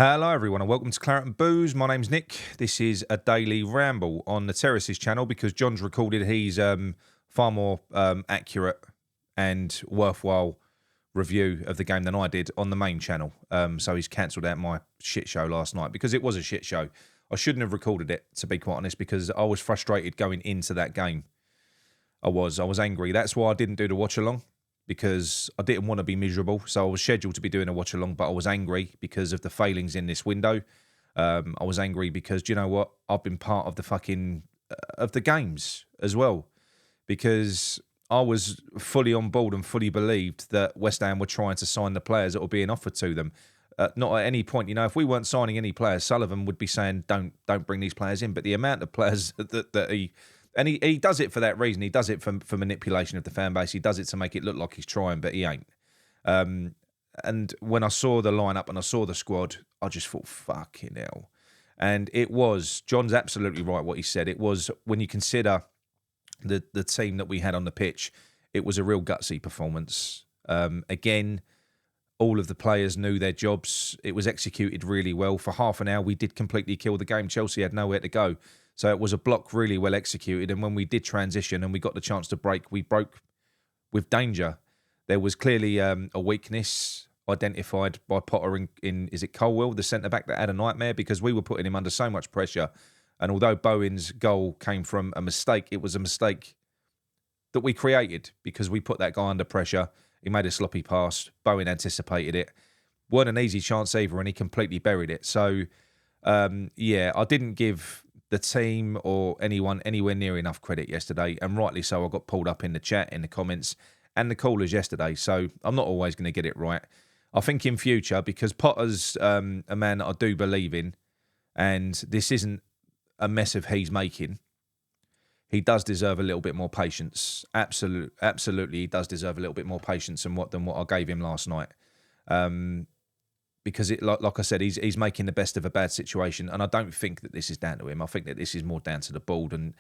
Hello, everyone, and welcome to Claret and Booze. My name's Nick. This is a daily ramble on the Terraces channel because John's recorded his far more accurate and worthwhile review of the game than I did on the main channel. So he's cancelled out my shit show last night because it was a shit show. I shouldn't have recorded it, to be quite honest, because I was frustrated going into that game. I was angry. That's why I didn't do the watch along, because I didn't want to be miserable. So I was scheduled to be doing a watch along, but I was angry because of the failings in this window. I was angry because, do you know what? I've been part of the fucking of the games as well, because I was fully on board and fully believed that West Ham were trying to sign the players that were being offered to them. Not at any point, if we weren't signing any players, Sullivan would be saying, "Don't bring these players in." But the amount of players that he does it for that reason. He does it for manipulation of the fan base. He does it to make it look like he's trying, but he ain't. And when I saw the lineup and I saw the squad, I just thought, fucking hell. And it was, John's absolutely right what he said. It was, when you consider the team that we had on the pitch, it was a real gutsy performance. Again, all of the players knew their jobs. It was executed really well. For half an hour, we did completely kill the game. Chelsea had nowhere to go. So it was a block really well executed. And when we did transition and we got the chance to break, we broke with danger. There was clearly a weakness identified by Potter in is it Colwell, the centre-back, that had a nightmare, because we were putting him under so much pressure. And although Bowen's goal came from a mistake, it was a mistake that we created because we put that guy under pressure. He made a sloppy pass. Bowen anticipated it. Weren't an easy chance either, and he completely buried it. So, I didn't give the team or anyone anywhere near enough credit yesterday, and rightly so. I got pulled up in the chat, in the comments, and the callers yesterday, so I'm not always going to get it right. I think in future, because Potter's a man that I do believe in, and this isn't a mess of he's making, he does deserve a little bit more patience. Absolutely, he does deserve a little bit more patience than what I gave him last night. Because like I said, he's making the best of a bad situation, and I don't think that this is down to him. I think that this is more down to the board, and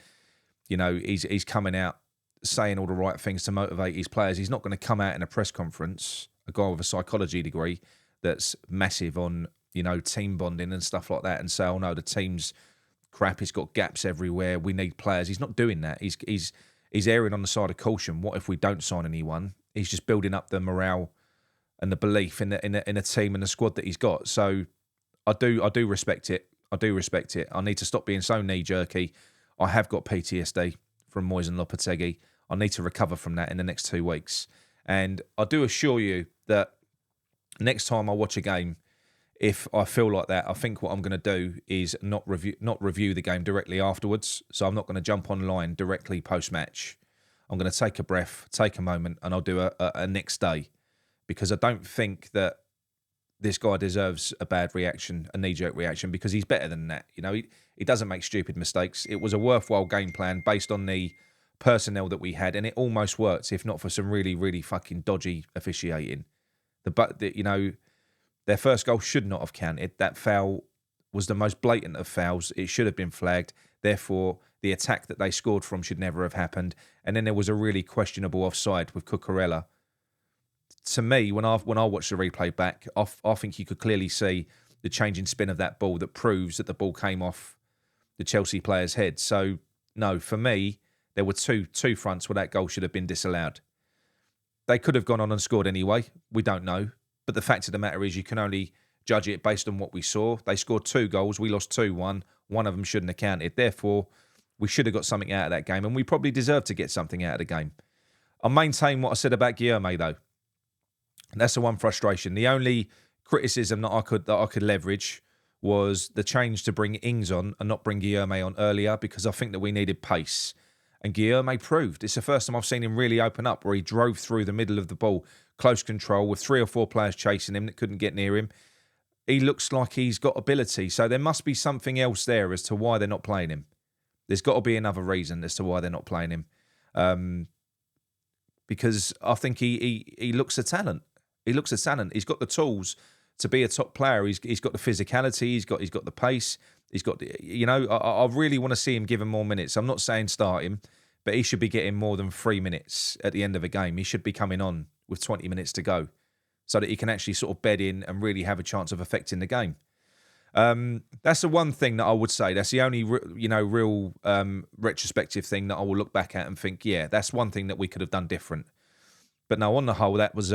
he's coming out saying all the right things to motivate his players. He's not going to come out in a press conference, a guy with a psychology degree that's massive on team bonding and stuff like that, and say, "Oh no, the team's crap. It's got gaps everywhere. We need players." He's not doing that. He's erring on the side of caution. What if we don't sign anyone? He's just building up the morale and the belief in the team and the squad that he's got. So I do respect it. I do respect it. I need to stop being so knee jerky. I have got PTSD from Moyes and Lopetegui. I need to recover from that in the next 2 weeks. And I do assure you that next time I watch a game, if I feel like that, I think what I'm going to do is not review the game directly afterwards. So I'm not going to jump online directly post-match. I'm going to take a breath, take a moment, and I'll do a next day. Because I don't think that this guy deserves a bad reaction, a knee-jerk reaction, because he's better than that. He doesn't make stupid mistakes. It was a worthwhile game plan based on the personnel that we had, and it almost worked, if not for some really, really fucking dodgy officiating. Their first goal should not have counted. That foul was the most blatant of fouls. It should have been flagged. Therefore, the attack that they scored from should never have happened. And then there was a really questionable offside with Cucurella. To me, when I watched the replay back, I think you could clearly see the change in spin of that ball that proves that the ball came off the Chelsea player's head. So, no, for me, there were two fronts where that goal should have been disallowed. They could have gone on and scored anyway. We don't know. But the fact of the matter is you can only judge it based on what we saw. They scored 2 goals. We lost 2-1. One of them shouldn't have counted. Therefore, we should have got something out of that game, and we probably deserved to get something out of the game. I maintain what I said about Guilherme, though. And that's the one frustration. The only criticism that I could leverage was the change to bring Ings on and not bring Guilherme on earlier, because I think that we needed pace. And Guilherme proved. It's the first time I've seen him really open up, where he drove through the middle of the ball, close control, with 3 or 4 players chasing him that couldn't get near him. He looks like he's got ability. So there must be something else there as to why they're not playing him. There's got to be another reason as to why they're not playing him. Because I think he looks a talent. He looks a talent. He's got the tools to be a top player. He's got the physicality. He's got the pace. He's got I really want to see him give him more minutes. I'm not saying start him, but he should be getting more than 3 minutes at the end of a game. He should be coming on with 20 minutes to go, so that he can actually sort of bed in and really have a chance of affecting the game. That's the one thing that I would say. That's the only, real retrospective thing that I will look back at and think, yeah, that's one thing that we could have done different. But no, on the whole, that was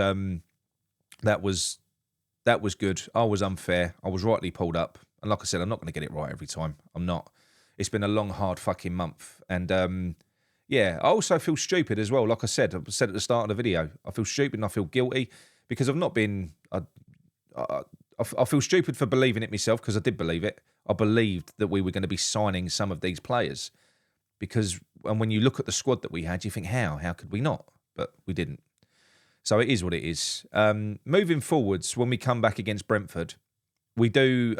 good. I was unfair. I was rightly pulled up. And like I said, I'm not going to get it right every time. I'm not. It's been a long, hard fucking month. And yeah, I also feel stupid as well. Like I said at the start of the video, I feel stupid and I feel guilty because I've not been. I feel stupid for believing it myself because I did believe it. I believed that we were going to be signing some of these players and when you look at the squad that we had, you think, how could we not? But we didn't. So it is what it is. Moving forwards, when we come back against Brentford, we do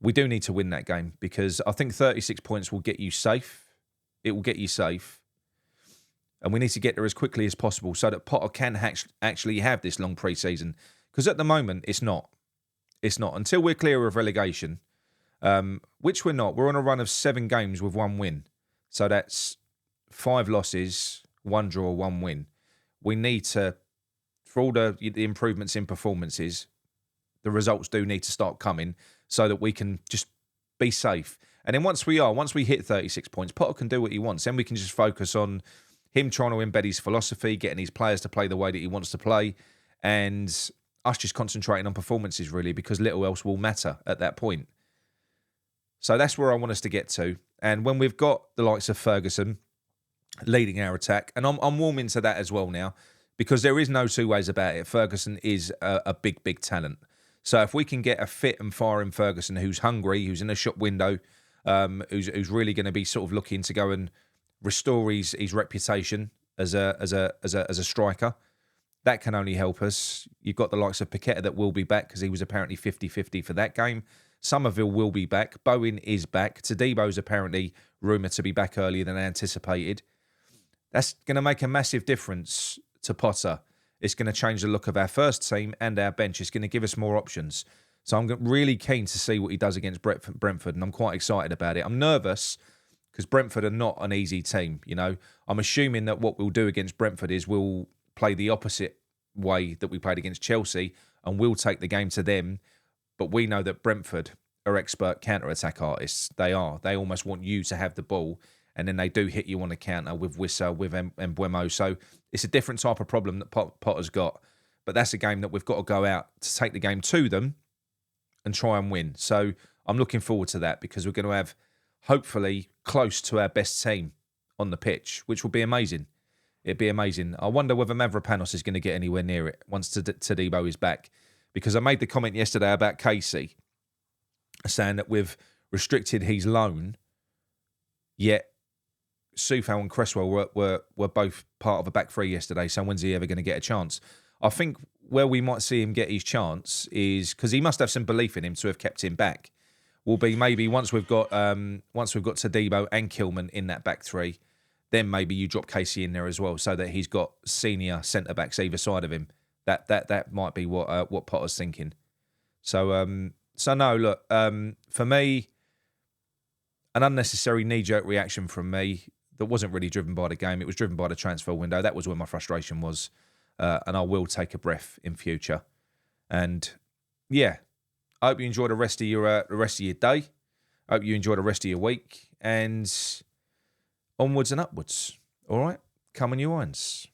need to win that game because I think 36 points will get you safe. It will get you safe. And we need to get there as quickly as possible so that Potter can actually have this long pre-season. Because at the moment, it's not. It's not. Until we're clear of relegation, which we're not. We're on a run of 7 games with 1 win. So that's 5 losses, 1 draw, 1 win. We need to, for all the improvements in performances, the results do need to start coming so that we can just be safe. And then once we hit 36 points, Potter can do what he wants. Then we can just focus on him trying to embed his philosophy, getting his players to play the way that he wants to play, and us just concentrating on performances, really, because little else will matter at that point. So that's where I want us to get to. And when we've got the likes of Ferguson leading our attack, and I'm warming to that as well now, because there is no two ways about it. Ferguson is a big, big talent. So if we can get a fit and firing Ferguson who's hungry, who's in a shop window, who's really going to be sort of looking to go and restore his reputation as a striker, that can only help us. You've got the likes of Paqueta that will be back because he was apparently 50-50 for that game. Somerville will be back. Bowen is back. Tadebo's apparently rumoured to be back earlier than anticipated. That's going to make a massive difference to Potter. It's going to change the look of our first team and our bench. It's going to give us more options. So I'm really keen to see what he does against Brentford, and I'm quite excited about it. I'm nervous because Brentford are not an easy team. I'm assuming that what we'll do against Brentford is we'll play the opposite way that we played against Chelsea, and we'll take the game to them. But we know that Brentford are expert counter-attack artists. They are. They almost want you to have the ball, and then they do hit you on the counter with Wissa, with Mbeumo. So it's a different type of problem that Potter's got. But that's a game that we've got to go out to take the game to them and try and win. So I'm looking forward to that because we're going to have, hopefully, close to our best team on the pitch, which will be amazing. It'd be amazing. I wonder whether Mavropanos is going to get anywhere near it once Tadebo is back. Because I made the comment yesterday about Casey, saying that we've restricted his loan, yet Soufal and Cresswell were both part of a back three yesterday, so when's he ever going to get a chance? I think where we might see him get his chance is, because he must have some belief in him to have kept him back, will be maybe once we've got Tadebo and Kilman in that back three, then maybe you drop Casey in there as well so that he's got senior centre-backs either side of him. That might be what Potter's thinking. So no, look, for me, an unnecessary knee-jerk reaction from me that wasn't really driven by the game. It was driven by the transfer window. That was where my frustration was. And I will take a breath in future. And yeah, I hope you enjoy the rest of your day. I hope you enjoy the rest of your week. And onwards and upwards. All right? Come on, you irons.